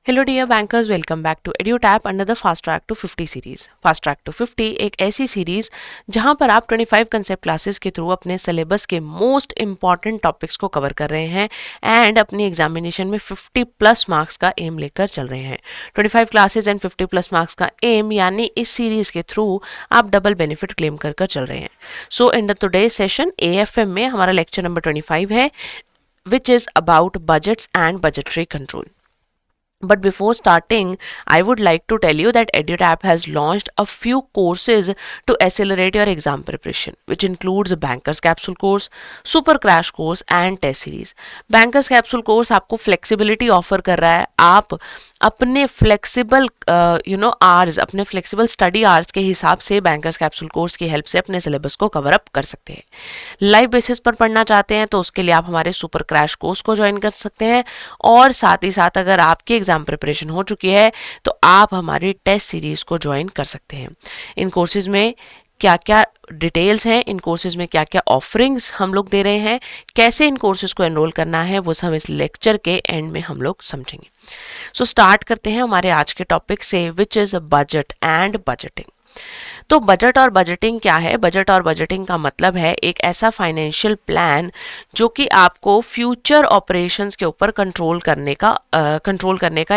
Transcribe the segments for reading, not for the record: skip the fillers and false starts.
Hello dear bankers, welcome back to Edutap under the fast track to 50 series. Fast track to 50 एक ऐसी series जहां पर आप 25 concept classes के through अपने सिलेबस के मोस्ट इंपॉर्टेंट टॉपिक्स को कवर कर रहे हैं एंड अपनी एग्जामिनेशन में 50 प्लस मार्क्स का एम लेकर चल रहे हैं। 25 क्लासेस एंड 50 प्लस मार्क्स का एम यानी इस सीरीज के थ्रू आप डबल बेनिफिट क्लेम कर चल रहे हैं। So in the today session AFM में हमारा लेक्चर नंबर 25 है, which is about budgets and budgetary control. But before starting, I would like to tell you that EduTap has launched a few courses to accelerate your exam preparation, which includes a Bankers Capsule course, Super Crash course and Test Series. Bankers Capsule course आपको flexibility offer कर रहा है. आप अपने flexible hours, अपने flexible study hours के हिसाब से Bankers Capsule course की हेल्प से अपने सिलेबस को कवर अप कर सकते हैं. लाइव बेसिस पर पढ़ना चाहते हैं तो उसके लिए आप हमारे सुपर क्रैश कोर्स को ज्वाइन कर सकते हैं, और साथ ही साथ अगर आपकी एग्जाम प्रिपरेशन हो चुकी है तो आप हमारी टेस्ट सीरीज को ज्वाइन कर सकते हैं. इन कोर्सेज में क्या क्या डिटेल्स हैं, इन कोर्सेज में क्या क्या ऑफरिंग्स हम लोग दे रहे हैं, कैसे इन कोर्सेज को एनरोल करना है, वो सब इस लेक्चर के एंड में हम लोग समझेंगे. सो स्टार्ट करते हैं हमारे आज के टॉपिक से, which is budget and budgeting. तो बजट और बजटिंग क्या है? बजट और बजटिंग का मतलब है एक ऐसा फाइनेंशियल प्लान जो कि आपको फ्यूचर ऑपरेशंस के ऊपर कंट्रोल करने का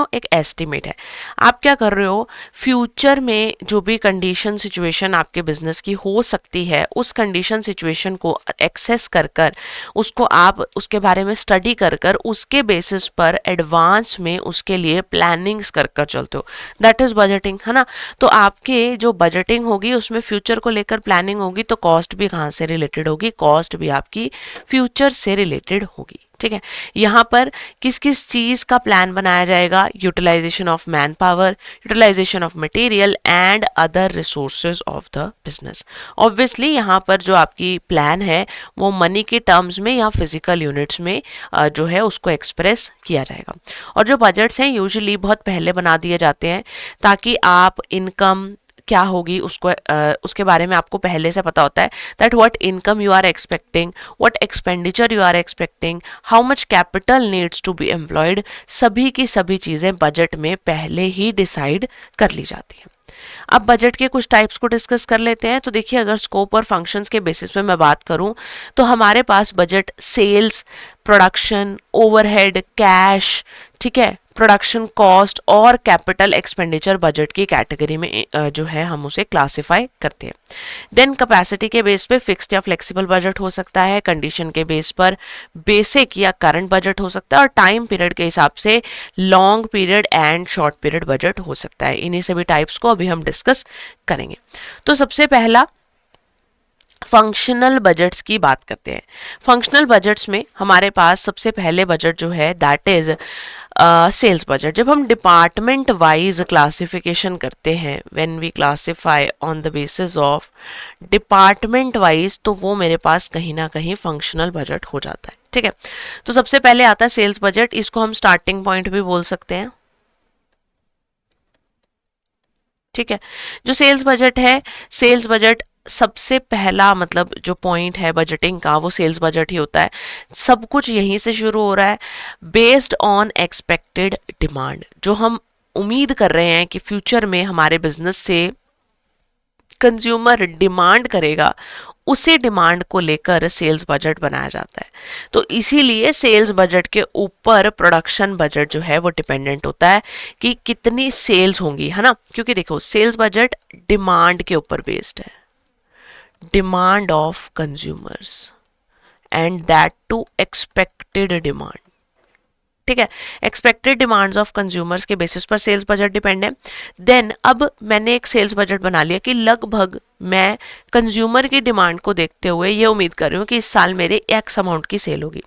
एक एस्टिमेट है. आप क्या कर रहे हो, फ्यूचर में जो भी कंडीशन सिचुएशन आपके बिजनेस की हो सकती है, उस कंडीशन सिचुएशन को एक्सेस कर उसको आप उसके बारे में स्टडी कर उसके बेसिस पर एडवांस में उसके लिए प्लानिंग्स कर चलते हो. दैट इज बजटिंग, है ना. तो आपके जो बजटिंग होगी उसमें फ्यूचर को लेकर प्लानिंग होगी, तो कॉस्ट भी कहाँ से रिलेटेड होगी? कॉस्ट भी आपकी फ्यूचर से रिलेटेड होगी. ठीक है, यहाँ पर किस किस चीज का प्लान बनाया जाएगा? Utilization of man power, utilization of material and other resources of the business. Obviously यहाँ पर जो आपकी प्लान है वो मनी के टर्म्स में या फिजिकल यूनिट्स में जो है उसको एक्सप्रेस किया जाएगा. और जो बजट्स हैं यूजुअली बहुत पहले बना दिए जाते हैं ताकि आप इनकम क्या होगी उसके बारे में आपको पहले से पता होता है. That what income you are expecting, what expenditure you are expecting, how much capital needs to be employed, सभी की सभी चीज़ें बजट में पहले ही डिसाइड कर ली जाती हैं. अब बजट के कुछ टाइप्स को डिस्कस कर लेते हैं. तो देखिए, अगर स्कोप और फंक्शंस के बेसिस पे मैं बात करूं तो हमारे पास budget sales, production, overhead, cash, ठीक है, प्रोडक्शन कॉस्ट और कैपिटल एक्सपेंडिचर बजट की कैटेगरी में जो है हम उसे क्लासिफाई करते हैं. देन कैपेसिटी के बेस पे फिक्स्ड या फ्लेक्सिबल बजट हो सकता है, कंडीशन के बेस पर बेसिक या करंट बजट हो सकता है, और टाइम पीरियड के हिसाब से long period and short period budget हो सकता है. इन्हीं सभी टाइप्स को अभी हम डिस्कस करेंगे. तो सबसे पहला फंक्शनल बजट्स की बात करते हैं. फंक्शनल बजट्स में हमारे पास सबसे पहले बजट जो है दैट इज सेल्स बजट. जब हम डिपार्टमेंट वाइज क्लासिफिकेशन करते हैं, when we classify on the basis of department wise, तो वो मेरे पास कहीं ना कहीं फंक्शनल बजट हो जाता है. ठीक है, तो सबसे पहले आता है सेल्स बजट. इसको हम स्टार्टिंग पॉइंट भी बोल सकते हैं. ठीक है, जो सेल्स बजट है, सेल्स बजट सबसे पहला मतलब जो पॉइंट है बजटिंग का वो सेल्स बजट ही होता है. सब कुछ यहीं से शुरू हो रहा है. बेस्ड ऑन एक्सपेक्टेड डिमांड, जो हम उम्मीद कर रहे हैं कि फ्यूचर में हमारे बिजनेस से कंज्यूमर डिमांड करेगा, उसी डिमांड को लेकर सेल्स बजट बनाया जाता है. तो इसीलिए सेल्स बजट के ऊपर प्रोडक्शन बजट जो है वो डिपेंडेंट होता है कि कितनी सेल्स होंगी, है ना. क्योंकि देखो, सेल्स बजट डिमांड के ऊपर बेस्ड है, demand of consumers and that too expected demand. ठीक है, एक्सपेक्टेड डिमांड्स ऑफ कंज्यूमर्स के बेसिस पर सेल्स बजट डिपेंड है. देन अब मैंने एक सेल्स बजट बना लिया कि लगभग मैं कंज्यूमर की डिमांड को देखते हुए ये उम्मीद कर रही हूँ कि इस साल मेरे एक्स अमाउंट की सेल होगी.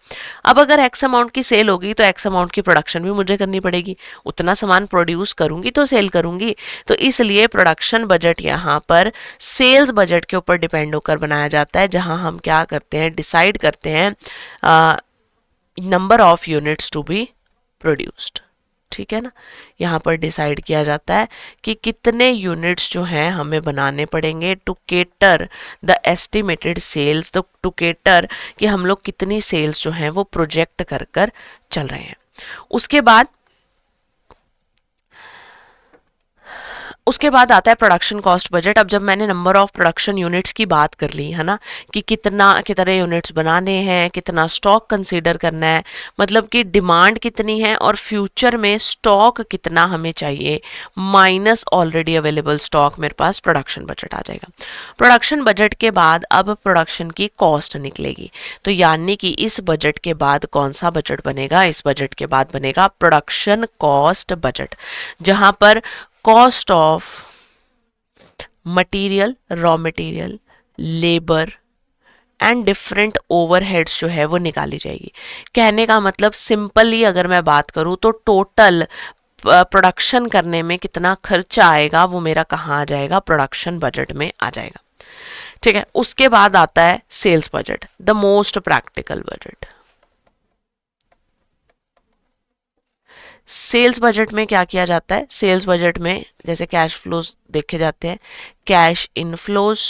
अब अगर एक्स अमाउंट की सेल होगी तो एक्स अमाउंट की प्रोडक्शन भी मुझे करनी पड़ेगी. उतना सामान प्रोड्यूस करूंगी तो सेल करूंगी. तो इसलिए प्रोडक्शन बजट यहाँ पर सेल्स बजट के ऊपर डिपेंड होकर बनाया जाता है, जहाँ हम क्या करते हैं, डिसाइड करते हैं number of units to be produced. ठीक है ना, यहाँ पर डिसाइड किया जाता है कि कितने यूनिट्स जो हैं हमें बनाने पड़ेंगे to cater the estimated sales, to cater कि हम लोग कितनी सेल्स जो हैं वो प्रोजेक्ट कर चल रहे हैं. उसके बाद उसके बाद आता है प्रोडक्शन कॉस्ट बजट। अब जब मैंने नंबर ऑफ प्रोडक्शन यूनिट्स की बात कर ली है ना, कि कितने यूनिट्स बनाने हैं, कितना स्टॉक कंसीडर करना है, मतलब कि डिमांड कितनी है और फ्यूचर में स्टॉक कितना हमें चाहिए, माइनस ऑलरेडी अवेलेबल स्टॉक, मेरे पास प्रोडक्शन बजट आ जाएगा। प्रोडक्शन बजट के बाद अब प्रोडक्शन की कॉस्ट निकलेगी। तो यानी कि इस बजट के बाद कौन सा बजट बनेगा, इस बजट के बाद बनेगा प्रोडक्शन कॉस्ट बजट, जहां पर cost of material, raw material, labour and different overheads जो है वो निकाली जाएगी। कहने का मतलब सिंपली अगर मैं बात करूं तो टोटल प्रोडक्शन करने में कितना खर्चा आएगा वो मेरा कहाँ आ जाएगा, प्रोडक्शन बजट में आ जाएगा। ठीक है, उसके बाद आता है sales budget, the most practical budget. Sales budget में क्या किया जाता है, सेल्स बजट में जैसे कैश फ्लोज देखे जाते हैं, कैश इनफ्लोज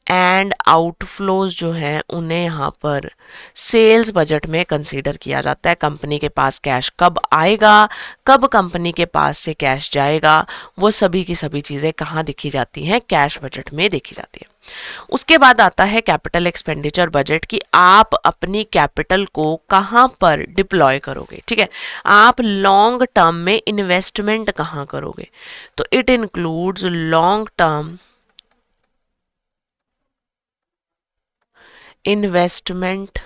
एंड आउटफ्लोज जो है उन्हें यहाँ पर सेल्स बजट में कंसीडर किया जाता है। कंपनी के पास कैश कब आएगा, कब कंपनी के पास से कैश जाएगा, वो सभी की सभी चीज़ें कहाँ देखी जाती हैं, कैश बजट में देखी जाती है। उसके बाद आता है कैपिटल एक्सपेंडिचर बजट, कि आप अपनी कैपिटल को कहाँ पर डिप्लॉय करोगे। ठीक है, आप लॉन्ग टर्म में इन्वेस्टमेंट कहाँ करोगे, तो it includes long term investment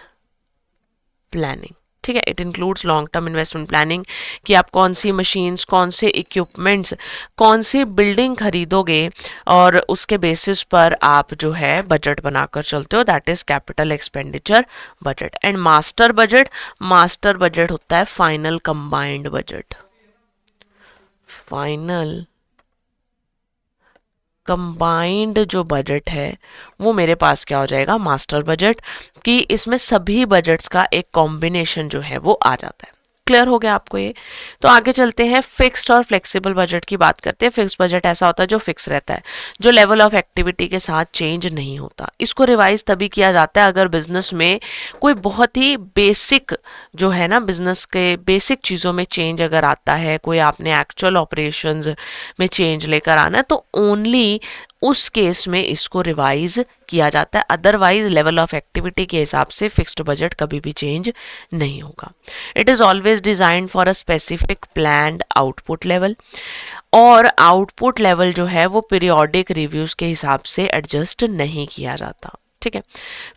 planning. ठीक है, it includes long term investment planning, कि आप कौन सी मशीन्स, कौन से इक्विपमेंट्स, कौन सी बिल्डिंग खरीदोगे और उसके बेसिस पर आप जो है बजट बनाकर चलते हो, that is capital expenditure budget. And master budget, master budget होता है final combined budget, final combined जो बजट है वो मेरे पास क्या हो जाएगा, मास्टर बजट, कि इसमें सभी बजट्स का एक कॉम्बिनेशन जो है वो आ जाता है। क्लियर हो गया आपको ये। तो आगे चलते हैं, फिक्स्ड और फ्लेक्सिबल बजट की बात करते हैं। फिक्स्ड बजट ऐसा होता है जो फिक्स रहता है, जो लेवल ऑफ एक्टिविटी के साथ चेंज नहीं होता। इसको रिवाइज तभी किया जाता है अगर बिजनेस में कोई बहुत ही बेसिक जो है ना, बिजनेस के बेसिक चीज़ों में चेंज अगर आता है, कोई आपने एक्चुअल ऑपरेशंस में चेंज लेकर आना है, तो ओनली उस केस में इसको रिवाइज किया जाता है। अदरवाइज लेवल ऑफ एक्टिविटी के हिसाब से फिक्स्ड बजट कभी भी चेंज नहीं होगा। It is always designed for a specific planned output level, और आउटपुट लेवल जो है वो पीरियोडिक रिव्यूज के हिसाब से एडजस्ट नहीं किया जाता। ठीक है,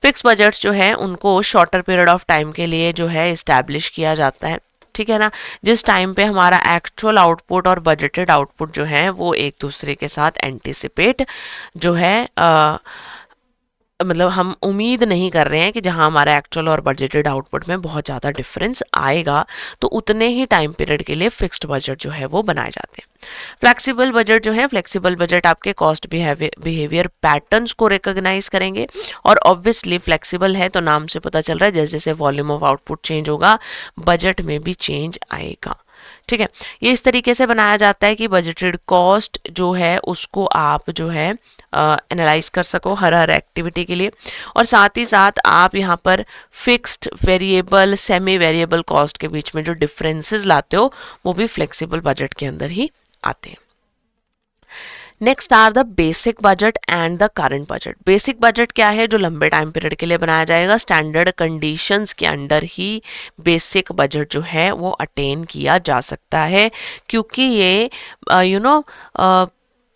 फिक्स बजट्स जो है उनको शॉर्टर पीरियड ऑफ टाइम के लिए जो है इस्टेब्लिश किया जाता है। ठीक है ना, जिस टाइम पे हमारा एक्चुअल आउटपुट और बजटेड आउटपुट जो है वो एक दूसरे के साथ एंटिसिपेट जो है मतलब हम उम्मीद नहीं कर रहे हैं कि जहां हमारा एक्चुअल और बजटेड आउटपुट में बहुत ज़्यादा डिफरेंस आएगा, तो उतने ही टाइम पीरियड के लिए फिक्स्ड बजट जो है वो बनाए जाते हैं। फ्लेक्सिबल बजट जो है, फ्लेक्सिबल बजट आपके कॉस्ट बिहेवियर पैटर्न्स को रिकॉग्नाइज करेंगे, और ऑब्वियसली फ्लेक्सिबल है तो नाम से पता चल रहा है जैसे जैसे वॉल्यूम ऑफ आउटपुट चेंज होगा बजट में भी चेंज आएगा। ठीक है, ये इस तरीके से बनाया जाता है कि बजटेड कॉस्ट जो है उसको आप जो है एनालाइज कर सको हर हर एक्टिविटी के लिए, और साथ ही साथ आप यहाँ पर fixed, variable, semi variable cost के बीच में जो डिफरेंसेस लाते हो वो भी फ्लेक्सिबल बजट के अंदर ही आते हैं। Next are the basic budget and the current budget. Basic budget क्या है, जो लंबे टाइम पीरियड के लिए बनाया जाएगा, स्टैंडर्ड कंडीशंस के अंडर ही बेसिक बजट जो है वो अटेन किया जा सकता है, क्योंकि ये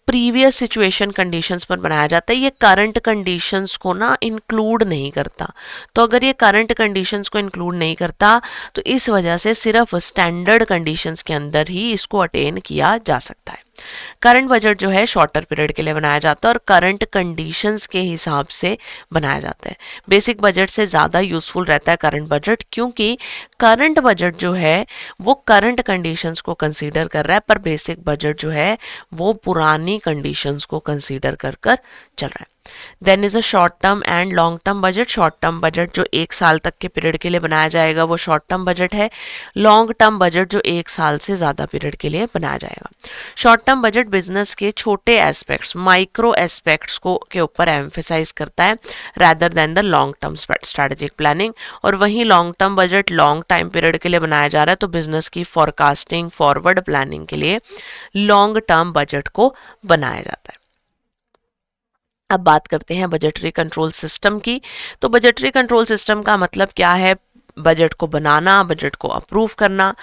प्रीवियस सिचुएशन कंडीशंस पर बनाया जाता है। ये करंट कंडीशंस को ना इंक्लूड नहीं करता। तो अगर ये करंट कंडीशंस को इंक्लूड नहीं करता तो इस वजह से सिर्फ स्टैंडर्ड कंडीशंस के अंदर ही इसको अटेन किया जा सकता है। करंट बजट जो है शॉर्टर पीरियड के लिए बनाया जाता है और करंट कंडीशंस के हिसाब से बनाया जाता है। बेसिक बजट से ज़्यादा यूजफुल रहता है करंट बजट, क्योंकि करंट बजट जो है वो करंट कंडीशंस को कंसीडर कर रहा है, पर बेसिक बजट जो है वो पुरानी कंडीशंस को कंसीडर कर कर चल रहा है। Then is a short term and long term budget. Short term budget जो 1 साल तक के पीरियड के लिए बनाया जाएगा वो शॉर्ट टर्म बजट है। लॉन्ग टर्म बजट जो 1 साल से ज़्यादा पीरियड के लिए बनाया जाएगा। शॉर्ट टर्म बजट बिजनेस के छोटे एस्पेक्ट्स, माइक्रो एस्पेक्ट्स को के ऊपर एम्फेसाइज करता है rather than the long term strategic planning. और वहीं long term budget long time period के लिए बनाया जा रहा है, तो बिजनेस की फॉरकास्टिंग, फॉरवर्ड प्लानिंग के लिए लॉन्ग टर्म बजट को बनाया जाता है। अब बात करते हैं बजटरी कंट्रोल सिस्टम की। तो बजटरी कंट्रोल सिस्टम का मतलब क्या है? बजट को बनाना, बजट को अप्रूव करना,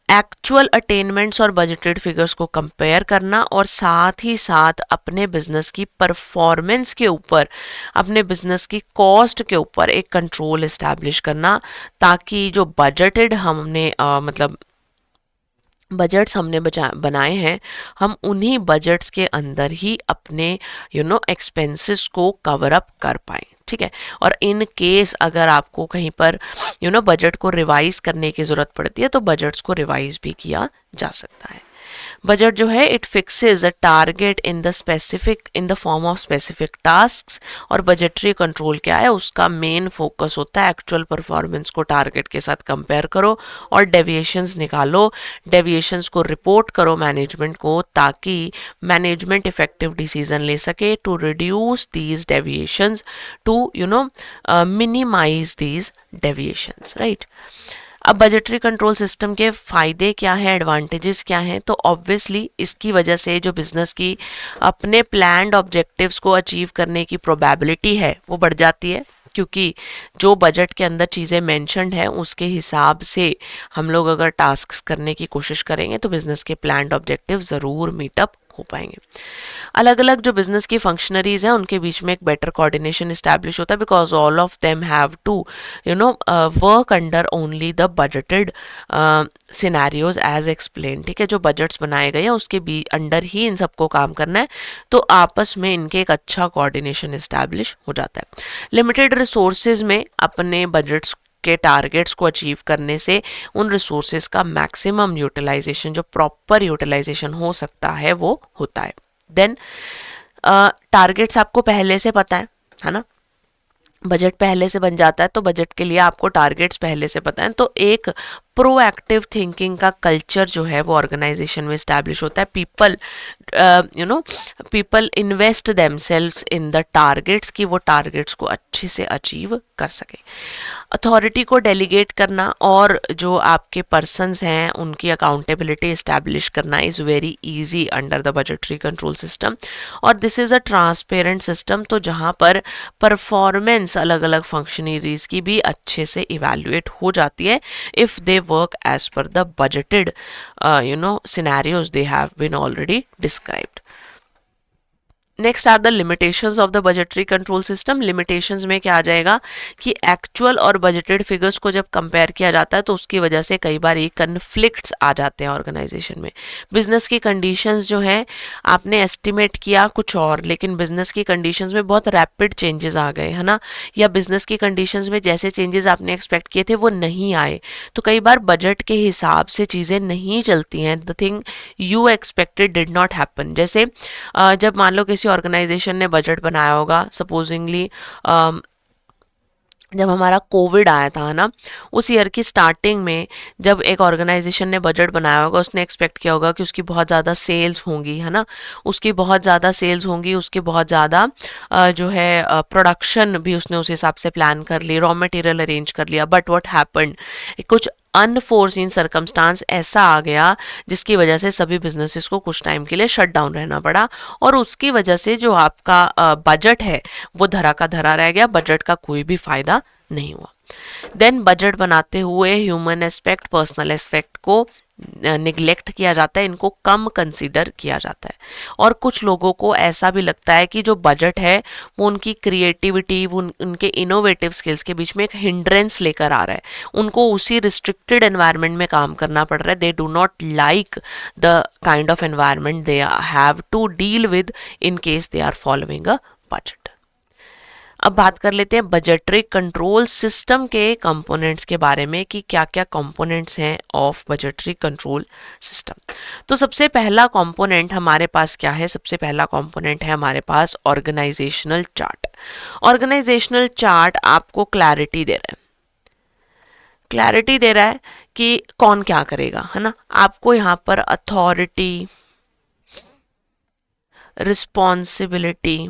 एक्चुअल अटेनमेंट्स और बजटेड फिगर्स को कंपेयर करना, और साथ ही साथ अपने बिजनेस की परफॉर्मेंस के ऊपर, अपने बिजनेस की कॉस्ट के ऊपर एक कंट्रोल इस्टेब्लिश करना, ताकि जो बजटेड हमने मतलब बजट्स हमने बनाए हैं, हम उन्हीं बजट्स के अंदर ही अपने एक्सपेंसेस को कवर अप कर पाएँ। ठीक है। और इन केस अगर आपको कहीं पर बजट को रिवाइज करने की ज़रूरत पड़ती है, तो बजट्स को रिवाइज भी किया जा सकता है। बजट जो है it fixes a target in the form of specific tasks. और बजटरी कंट्रोल क्या है? उसका मेन फोकस होता है एक्चुअल परफॉर्मेंस को टारगेट के साथ कंपेयर करो और डेविएशंस निकालो, डेविएशंस को रिपोर्ट करो मैनेजमेंट को, ताकि मैनेजमेंट इफेक्टिव डिसीजन ले सके to reduce these deviations, to minimize these deviations, right. अब बजटरी कंट्रोल सिस्टम के फ़ायदे क्या हैं, एडवांटेजेस क्या हैं? तो ऑब्वियसली इसकी वजह से जो बिज़नेस की अपने प्लान्ड ऑब्जेक्टिव्स को अचीव करने की प्रोबेबिलिटी है वो बढ़ जाती है, क्योंकि जो बजट के अंदर चीज़ें मेंशन्ड है उसके हिसाब से हम लोग अगर टास्क्स करने की कोशिश करेंगे तो बिज़नेस के प्लान्ड ऑब्जेक्टिव ज़रूर मीटअप हो पाएंगे। अलग अलग जो बिजनेस की फंक्शनरीज हैं उनके बीच में एक बेटर कोऑर्डिनेशन इस्टेब्लिश होता है, because all of them have to work under only the budgeted scenarios as explain. ठीक है, जो बजट्स बनाए गए हैं उसके भी अंडर ही इन सबको काम करना है, तो आपस में इनके एक अच्छा कोऑर्डिनेशन इस्टेब्लिश हो जाता है। लिमिटेड रिसोर्सेज में अपने बजट्स के टारगेट्स को अचीव करने से उन रिसोर्सेज का मैक्सिमम यूटिलाइजेशन, जो प्रॉपर यूटिलाइजेशन हो सकता है, वो होता है। देन टारगेट्स आपको पहले से पता है ना, बजट पहले से बन जाता है, तो बजट के लिए आपको टारगेट्स पहले से पता है, तो एक प्रोएक्टिव थिंकिंग का कल्चर जो है वो ऑर्गेनाइजेशन में इस्टेब्लिश होता है। People invest themselves in the targets, कि वो टारगेट्स को अच्छे से अचीव कर सके। अथॉरिटी को डेलीगेट करना और जो आपके पर्सन्स हैं उनकी अकाउंटेबिलिटी इस्टेब्लिश करना is very easy under the budgetary control system. और this is a transparent system, तो जहाँ पर परफॉर्मेंस अलग अलग फंक्शनरीज की भी अच्छे से इवेल्युएट हो जाती है if they work as per the budgeted scenarios they have been already described. Next are the limitations of the budgetary control system. Limitations में क्या आ जाएगा कि एक्चुअल और बजटेड फिगर्स को जब कंपेयर किया जाता है तो उसकी वजह से कई बार ये कन्फ्लिक्ट्स आ जाते हैं ऑर्गेनाइजेशन में। बिजनेस की कंडीशंस जो हैं, आपने एस्टिमेट किया कुछ और, लेकिन बिजनेस की कंडीशंस में बहुत रैपिड चेंजेस आ गए, है ना, या बिजनेस की कंडीशंस में जैसे चेंजेस आपने एक्सपेक्ट किए थे वो नहीं आए, तो कई बार बजट के हिसाब से चीज़ें नहीं चलती हैं। The thing you expected did not happen. जैसे जब मान लो किसी ऑर्गेनाइजेशन ने बजट बनाया होगा, सपोजिंगली जब हमारा कोविड आया था ना, उस ईयर की स्टार्टिंग में जब एक ऑर्गेनाइजेशन ने बजट बनाया होगा, उसने एक्सपेक्ट किया होगा कि उसकी बहुत ज़्यादा सेल्स होंगी, है ना, उसकी बहुत ज़्यादा सेल्स होंगी, उसकी बहुत ज़्यादा जो है प्रोडक्शन भी उसने उस हिसाब से प्लान कर ली, रॉ मटेरियल अरेंज कर लिया। बट व्हाट हैपेंड, कुछ अनफोर्सिन सर्कमस्टांस ऐसा आ गया जिसकी वजह से सभी बिजनेसेस को कुछ टाइम के लिए शट डाउन रहना पड़ा, और उसकी वजह से जो आपका बजट है वो धरा का धरा रह गया, बजट का कोई भी फायदा नहीं हुआ। देन बजट बनाते हुए ह्यूमन एस्पेक्ट, पर्सनल एस्पेक्ट को निगलेक्ट किया जाता है, इनको कम कंसीडर किया जाता है। और कुछ लोगों को ऐसा भी लगता है कि जो बजट है वो उनकी क्रिएटिविटी, उनके इनोवेटिव स्किल्स के बीच में एक हिंड्रेंस लेकर आ रहा है, उनको उसी रिस्ट्रिक्टेड एनवायरनमेंट में काम करना पड़ रहा है। They do not like the kind of environment they have to deal with in case they are following a budget. अब बात कर लेते हैं बजटरी कंट्रोल सिस्टम के कंपोनेंट्स के बारे में कि क्या क्या कंपोनेंट्स हैं ऑफ बजटरी कंट्रोल सिस्टम। तो सबसे पहला कंपोनेंट हमारे पास क्या है? सबसे पहला कंपोनेंट है हमारे पास ऑर्गेनाइजेशनल चार्ट। ऑर्गेनाइजेशनल चार्ट आपको क्लैरिटी दे रहा है, क्लैरिटी दे रहा है कि कौन क्या करेगा, है ना। आपको यहाँ पर अथॉरिटी, रिस्पॉन्सिबिलिटी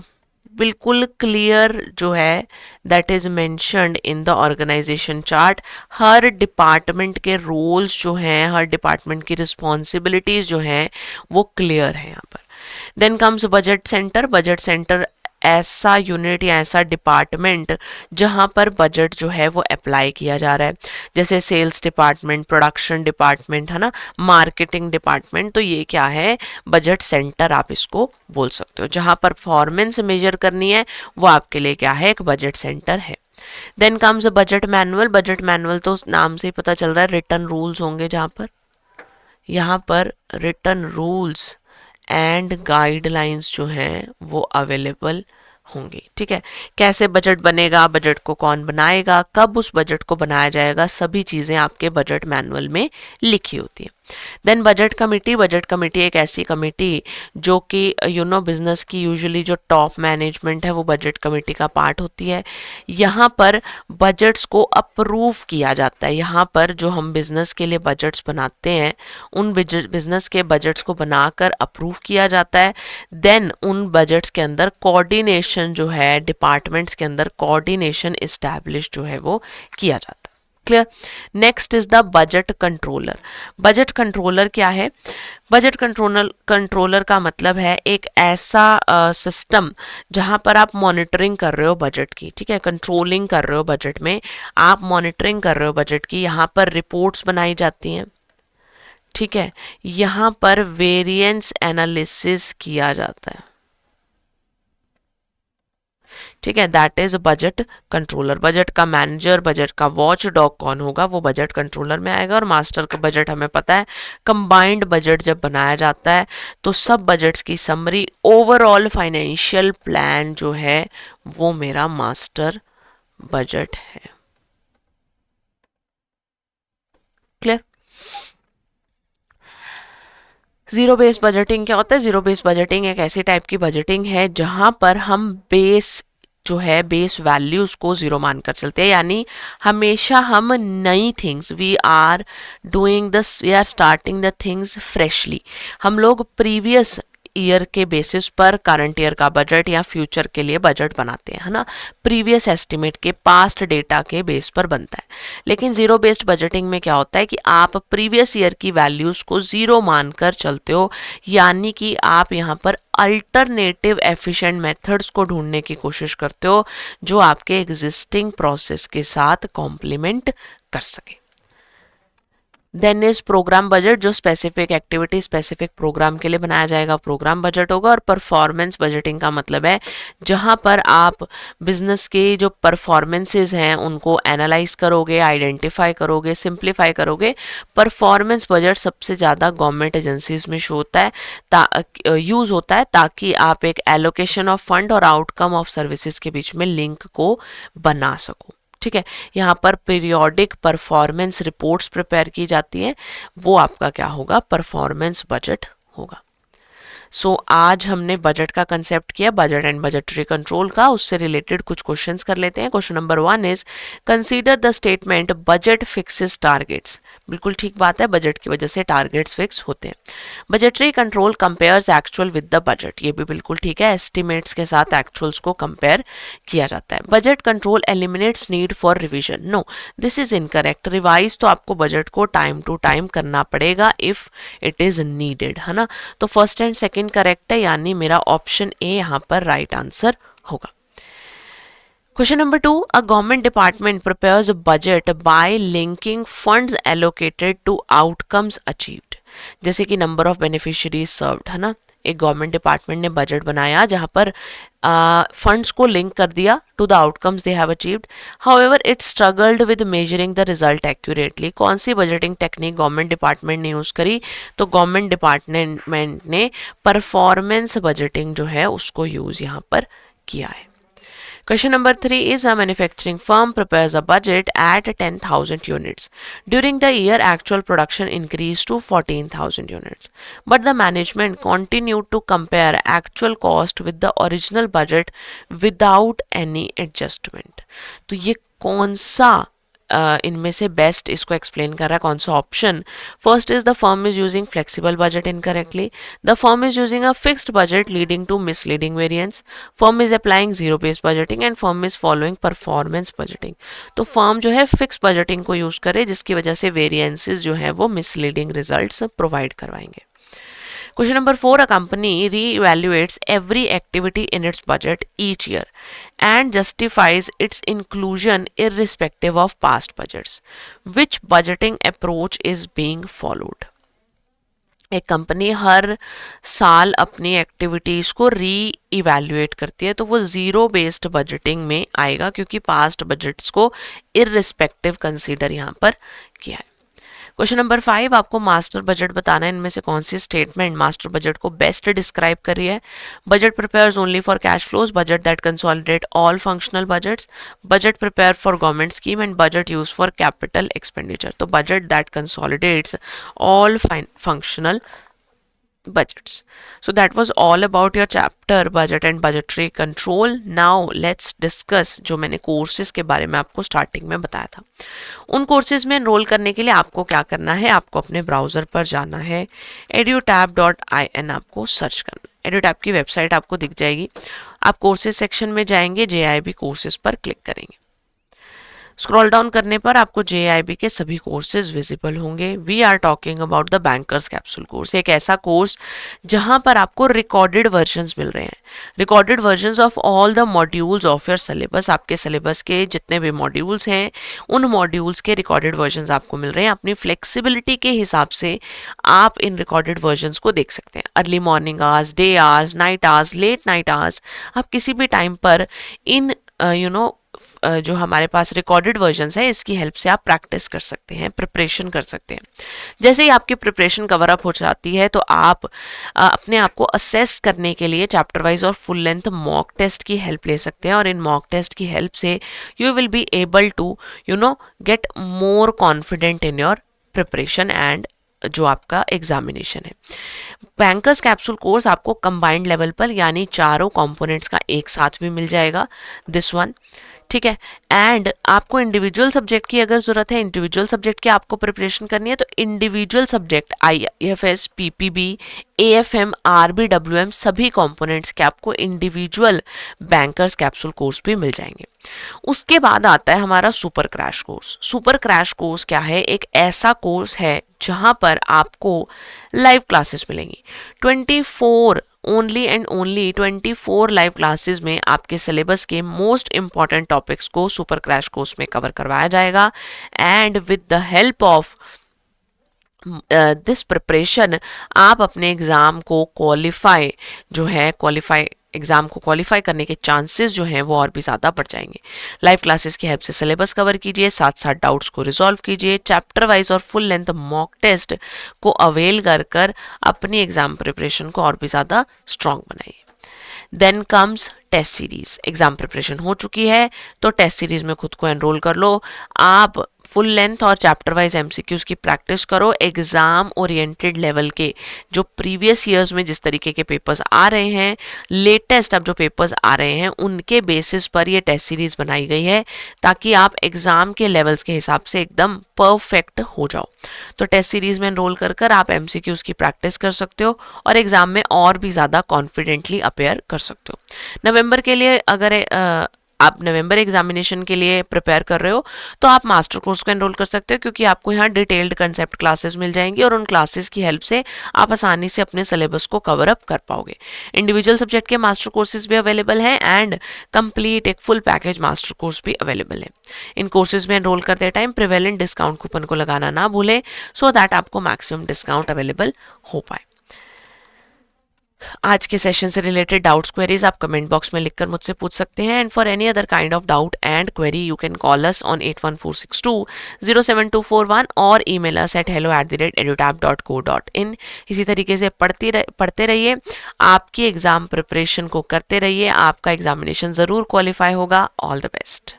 बिल्कुल क्लियर जो है that is mentioned in the organization chart. हर डिपार्टमेंट के रोल्स जो हैं, हर डिपार्टमेंट की रिस्पॉन्सिबिलिटीज जो हैं वो क्लियर है यहाँ पर। Then comes budget centre. Budget centre ऐसा यूनिट या ऐसा डिपार्टमेंट जहां पर बजट जो है वो अप्लाई किया जा रहा है, जैसे सेल्स डिपार्टमेंट, प्रोडक्शन डिपार्टमेंट, है ना, मार्केटिंग डिपार्टमेंट। तो ये क्या है? बजट सेंटर आप इसको बोल सकते हो। जहां परफॉर्मेंस मेजर करनी है वो आपके लिए क्या है? एक बजट सेंटर है। Then comes budget manual. Budget manual तो नाम से ही पता चल रहा है रिटन रूल्स होंगे, जहां पर यहाँ पर रिटन रूल्स एंड गाइडलाइंस जो हैं वो अवेलेबल होंगी। ठीक है, कैसे बजट बनेगा, बजट को कौन बनाएगा, कब उस बजट को बनाया जाएगा, सभी चीज़ें आपके बजट मैनुअल में लिखी होती है। Then budget committee. Budget committee एक ऐसी कमेटी जो कि बिजनेस की यूजुअली जो टॉप मैनेजमेंट है वो बजट कमेटी का पार्ट होती है। यहाँ पर बजट्स को अप्रूव किया जाता है। यहाँ पर जो हम बिजनेस के लिए बजट्स बनाते हैं उन बिजनेस के बजट्स को बनाकर अप्रूव किया जाता है। देन उन बजट्स के अंदर कोऑर्डिनेशन जो है, डिपार्टमेंट्स के अंदर कोऑर्डिनेशन इस्टेब्लिश जो है वो किया जाता है। Clear. Next is the budget controller. Budget controller क्या है? बजट कंट्रोलर का मतलब है एक ऐसा सिस्टम जहां पर आप मॉनिटरिंग कर रहे हो बजट की। ठीक है, कंट्रोलिंग कर रहे हो बजट में, आप मॉनिटरिंग कर रहे हो बजट की। यहाँ पर रिपोर्ट्स बनाई जाती हैं। ठीक है, यहाँ पर वेरिएंस एनालिसिस किया जाता है। ठीक है, that is budget controller. Budget का मैनेजर, बजट का वॉच डॉग कौन होगा? वो बजट कंट्रोलर में आएगा। और मास्टर का बजट हमें पता है, कंबाइंड बजट जब बनाया जाता है तो सब बजट्स की समरी, ओवरऑल फाइनेंशियल प्लान जो है वो मेरा मास्टर बजट है। क्लियर। जीरो बेस्ड बजटिंग क्या होता है? जीरो बेस्ड बजटिंग एक ऐसी टाइप की बजटिंग है जहां पर हम बेस जो है, बेस वैल्यूज को जीरो मानकर चलते हैं। यानी हमेशा हम नई things, we are starting the things freshly. हम लोग प्रीवियस ईयर के बेसिस पर करंट ईयर का बजट या फ्यूचर के लिए बजट बनाते हैं, है ना। प्रीवियस एस्टिमेट के, पास्ट डेटा के बेस पर बनता है। लेकिन जीरो बेस्ड बजटिंग में क्या होता है कि आप प्रीवियस ईयर की वैल्यूज को जीरो मानकर चलते हो। यानी कि आप यहाँ पर अल्टरनेटिव एफिशिएंट मेथड्स को ढूंढने की कोशिश करते हो जो आपके एग्जिस्टिंग प्रोसेस के साथ कॉम्प्लीमेंट कर सके। देन इज प्रोग्राम बजट, जो स्पेसिफिक एक्टिविटी, स्पेसिफिक प्रोग्राम के लिए बनाया जाएगा, प्रोग्राम बजट होगा। और परफॉर्मेंस बजटिंग का मतलब है जहां पर आप बिजनेस के जो परफॉर्मेंसेस हैं उनको एनालाइज करोगे, आइडेंटिफाई करोगे, सिंप्लीफाई करोगे। परफॉर्मेंस बजट सबसे ज़्यादा गवर्नमेंट एजेंसीज में शो होता है, यूज़ होता है, ताकि आप एक एलोकेशन ऑफ फंड और आउटकम ऑफ सर्विसेज के बीच में लिंक को बना सको। ठीक है, यहाँ पर पीरियोडिक परफॉर्मेंस रिपोर्ट्स प्रिपेयर की जाती हैं, वो आपका क्या होगा? परफॉर्मेंस बजट होगा। सो आज हमने बजट का कंसेप्ट किया, बजट एंड बजटरी कंट्रोल का। उससे रिलेटेड कुछ क्वेश्चंस कर लेते हैं। Question number 1 is consider the statement budget fixes targets. बिल्कुल ठीक बात है, बजट की वजह से टारगेट्स फिक्स होते हैं। Budgetary control compares actual with the budget. ये भी बिल्कुल ठीक है, एस्टिमेट्स के साथ एक्चुअल्स को कंपेयर किया जाता है। Budget control eliminates need for revision. No, this is incorrect. Revise तो आपको बजट को टाइम टू टाइम करना पड़ेगा इफ इट इज नीडेड, है ना। तो फर्स्ट एंड सेकंड करेक्ट है, यानी मेरा ऑप्शन ए यहाँ पर राइट आंसर होगा। Question number 2, a government department prepares budget by linking funds allocated to outcomes achieved. जैसे कि नंबर ऑफ बेनिफिशियरीज सर्व्ड, है ना। एक गवर्नमेंट डिपार्टमेंट ने बजट बनाया जहां पर फंड्स को लिंक कर दिया to the outcomes they have achieved. However it struggled with measuring the result accurately. कौन सी बजटिंग टेक्निक गवर्नमेंट डिपार्टमेंट ने यूज करी? तो गवर्नमेंट डिपार्टमेंट ने परफॉर्मेंस बजटिंग जो है उसको यूज यहाँ पर किया है। Question number 3 is a manufacturing firm prepares a budget at 10,000 units. During the year, actual production increased to 14,000 units. But the management continued to compare actual cost with the original budget without any adjustment. तो ये कौन सा इनमें से best इसको explain कर रहा है, कौन सा option? First is the firm is using flexible budget incorrectly, the firm is using a fixed budget leading to misleading variance, firm is applying zero based budgeting and firm is following performance budgeting. तो firm जो है fix budgeting को use करे जिसकी वजह से variances जो है वो मिसलीडिंग रिजल्ट्स प्रोवाइड करवाएंगे। Question number 4, a company re-evaluates every activity in its budget each year and justifies its inclusion irrespective of past budgets. Which budgeting approach is being followed? एक company हर साल अपनी activities को री evaluate करती है, तो वो ज़ीरो बेस्ड बजटिंग में आएगा क्योंकि पास्ट बजट्स को इररिस्पेक्टिव कंसीडर यहाँ पर किया है। क्वेश्चन नंबर 5, आपको मास्टर बजट बताना है, इनमें से कौन सी स्टेटमेंट मास्टर बजट को बेस्ट डिस्क्राइब कर रही है? Budget prepares only for cash flows, budget that consolidate all functional budgets, budget prepare for government scheme and budget use for capital expenditure. तो budget that consolidates all functional budgets. So that was all about your chapter budget and budgetary control. Now let's discuss जो मैंने courses के बारे में आपको starting में बताया था। उन कोर्सेज में एनरोल करने के लिए आपको क्या करना है? आपको अपने ब्राउजर पर जाना है, edutab.in आपको सर्च करना है। edutab की वेबसाइट आपको दिख जाएगी, आप कोर्सेज सेक्शन में जाएंगे, JIB कोर्सेज पर क्लिक करेंगे। स्क्रॉल डाउन करने पर आपको JIB के सभी कोर्सेज विजिबल होंगे। We are talking about the bankers capsule course, एक ऐसा कोर्स जहां पर आपको रिकॉर्डेड वर्जन्स मिल रहे हैं, recorded versions of all the modules of your syllabus. आपके सिलेबस के जितने भी मॉड्यूल्स हैं उन मॉड्यूल्स के रिकॉर्डेड वर्जन्स आपको मिल रहे हैं। अपनी फ्लेक्सिबिलिटी के हिसाब से आप इन रिकॉर्डेड वर्जन्स को देख सकते हैं। Early morning hours, day hours, night hours, late night hours, आप किसी भी टाइम पर इन जो हमारे पास रिकॉर्डेड वर्जन्स है इसकी हेल्प से आप प्रैक्टिस कर सकते हैं, प्रिपरेशन कर सकते हैं। जैसे ही आपकी प्रिपरेशन कवर अप हो जाती है तो आप अपने आप को असेस करने के लिए चैप्टर वाइज और फुल लेंथ मॉक टेस्ट की हेल्प ले सकते हैं, और इन मॉक टेस्ट की हेल्प से you will be able to get more confident in your preparation and जो आपका एग्जामिनेशन है। बैंकर्स कैप्सूल कोर्स आपको कंबाइंड लेवल पर यानी चारों कंपोनेंट्स का एक साथ भी मिल जाएगा, दिस वन, ठीक है। एंड आपको इंडिविजुअल सब्जेक्ट की अगर जरूरत है, इंडिविजुअल सब्जेक्ट की आपको प्रिपरेशन करनी है, तो individual subject IFS, PPB, AFM, RB, WM सभी कंपोनेंट्स के आपको इंडिविजुअल बैंकर्स कैप्सूल कोर्स भी मिल जाएंगे। उसके बाद आता है हमारा super crash course. Super crash course क्या है? एक ऐसा कोर्स है जहां पर आपको लाइव क्लासेस मिलेंगी। 24 only and only 24 live classes में आपके सिलेबस के मोस्ट इंपॉर्टेंट टॉपिक्स को सुपर क्रैश कोर्स में कवर करवाया जाएगा। And with the help of this preparation आप अपने एग्जाम को एग्जाम को क्वालिफाई करने के चांसेस जो हैं वो और भी ज़्यादा बढ़ जाएंगे। लाइव क्लासेस की हेल्प से सिलेबस कवर कीजिए, साथ साथ डाउट्स को रिजॉल्व कीजिए, चैप्टर वाइज और फुल लेंथ मॉक टेस्ट को अवेल कर अपनी एग्जाम प्रिपरेशन को और भी ज़्यादा स्ट्रॉन्ग बनाइए। Then comes test series. Exam preparation हो चुकी है तो टेस्ट सीरीज में खुद को एनरोल कर लो। आप फुल लेंथ और चैप्टर वाइज MCQs की प्रैक्टिस करो। एग्जाम ओरिएंटेड लेवल के जो प्रीवियस ईयर्स में जिस तरीके के पेपर्स आ रहे हैं, लेटेस्ट अब जो पेपर्स आ रहे हैं उनके बेसिस पर ये टेस्ट सीरीज बनाई गई है ताकि आप एग्जाम के लेवल्स के हिसाब से एकदम परफेक्ट हो जाओ। तो टेस्ट सीरीज में एनरोल कर आप MCQs की प्रैक्टिस कर सकते हो और एग्जाम में और भी ज़्यादा कॉन्फिडेंटली अपेयर कर सकते हो। नवंबर के लिए अगर आप नवंबर एग्जामिनेशन के लिए प्रिपेयर कर रहे हो तो आप मास्टर कोर्स को एनरोल कर सकते हो, क्योंकि आपको यहाँ डिटेल्ड कंसेप्ट क्लासेस मिल जाएंगी और उन क्लासेस की हेल्प से आप आसानी से अपने सिलेबस को कवर अप कर पाओगे। इंडिविजुअल सब्जेक्ट के मास्टर कोर्सेज भी अवेलेबल हैं एंड कंप्लीट एक फुल पैकेज मास्टर कोर्स भी अवेलेबल है। इन कोर्सेज में एनरोल करते टाइम प्रिवेलेंट डिस्काउंट कूपन को लगाना ना भूलें, सो दैट आपको मैक्सिमम डिस्काउंट अवेलेबल हो पाए। आज के सेशन से रिलेटेड डाउट्स क्वेरीज आप कमेंट बॉक्स में लिखकर मुझसे पूछ सकते हैं and for any other kind of doubt and query you can call us on 8146207241 और ईमेल अस एट hello@edutab.co.in। इसी तरीके से पढ़ते रहिए, आपकी एग्जाम प्रिपरेशन को करते रहिए, आपका एग्जामिनेशन ज़रूर क्वालिफाई होगा। All the best.